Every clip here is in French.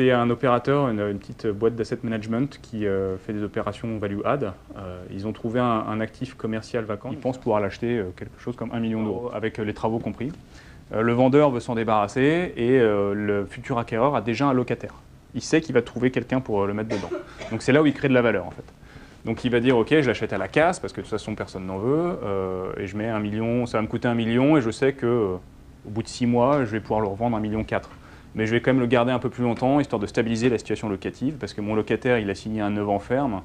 C'est un opérateur, une petite boîte d'asset management qui fait des opérations value add. Ils ont trouvé un actif commercial vacant. Ils pensent pouvoir l'acheter quelque chose comme 1 million d'euros, avec les travaux compris. Le vendeur veut s'en débarrasser et le futur acquéreur a déjà un locataire. Il sait qu'il va trouver quelqu'un pour le mettre dedans. Donc c'est là où il crée de la valeur en fait. Donc il va dire ok, je l'achète à la casse parce que de toute façon personne n'en veut et je mets 1 million, ça va me coûter 1 million et je sais que au bout de 6 mois, je vais pouvoir le revendre 1,4 million. Mais je vais quand même le garder un peu plus longtemps, histoire de stabiliser la situation locative, parce que mon locataire, il a signé un 9 ans ferme,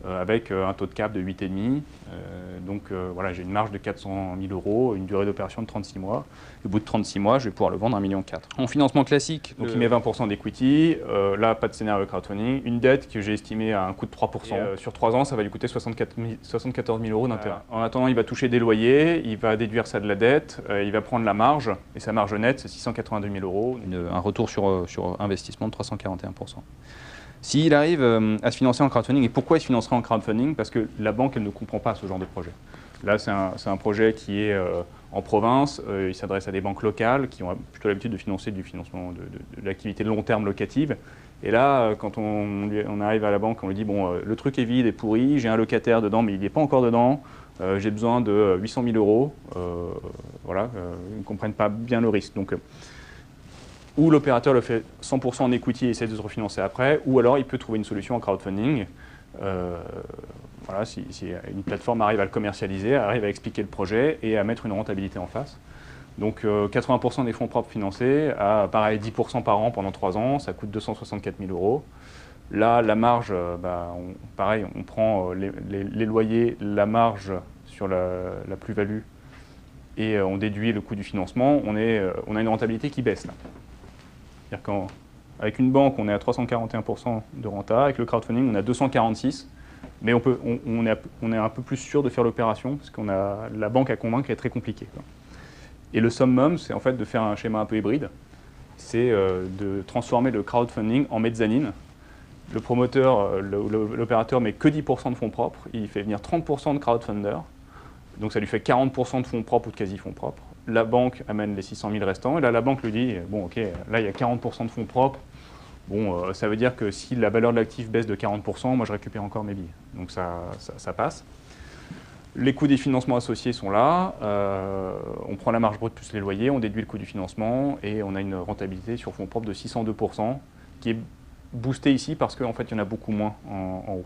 avec un taux de cap de 8,5. Donc voilà, j'ai une marge de 400 000 euros, une durée d'opération de 36 mois. Et au bout de 36 mois, je vais pouvoir le vendre 1,4 million. En financement classique, donc il met 20% d'equity, là, pas de scénario crowdfunding, une dette que j'ai estimée à un coût de 3%. Sur 3 ans, ça va lui coûter 74 000 euros d'intérêt. En attendant, il va toucher des loyers, il va déduire ça de la dette, il va prendre la marge, et sa marge nette, c'est 682 000 euros. Un retour sur investissement de 341%. S'il arrive à se financer en crowdfunding, et pourquoi il se financerait en crowdfunding? Parce que la banque, elle ne comprend pas ce genre de projet. Là, c'est un projet qui est en province, il s'adresse à des banques locales qui ont plutôt l'habitude de financer du financement de l'activité de long terme locative. Et là, quand on arrive à la banque, on lui dit bon, le truc est vide et pourri, j'ai un locataire dedans, mais il n'est pas encore dedans, j'ai besoin de 800 000 euros. Voilà, ils ne comprennent pas bien le risque. Donc, ou l'opérateur le fait 100% en equity et essaie de se refinancer après, ou alors il peut trouver une solution en crowdfunding. Voilà, si une plateforme arrive à le commercialiser, arrive à expliquer le projet et à mettre une rentabilité en face. Donc 80% des fonds propres financés, à pareil 10% par an pendant 3 ans, ça coûte 264 000 euros. Là, la marge, pareil, on prend les loyers, la marge sur la plus-value et on déduit le coût du financement, on a une rentabilité qui baisse là. C'est-à-dire qu'avec une banque, on est à 341% de renta, avec le crowdfunding, on a 246%, mais on est un peu plus sûr de faire l'opération, parce qu'on a la banque à convaincre est très compliquée, quoi. Et le summum, c'est en fait de faire un schéma un peu hybride, c'est de transformer le crowdfunding en mezzanine. Le promoteur, l'opérateur met que 10% de fonds propres, il fait venir 30% de crowdfunder, donc ça lui fait 40% de fonds propres ou de quasi-fonds propres. La banque amène les 600 000 restants, et là la banque lui dit, bon ok, là il y a 40% de fonds propres, bon ça veut dire que si la valeur de l'actif baisse de 40%, moi je récupère encore mes billes. Donc ça passe. Les coûts des financements associés sont là, on prend la marge brute plus les loyers, on déduit le coût du financement, et on a une rentabilité sur fonds propres de 602%, qui est boostée ici parce qu'en fait il y en a beaucoup moins en haut.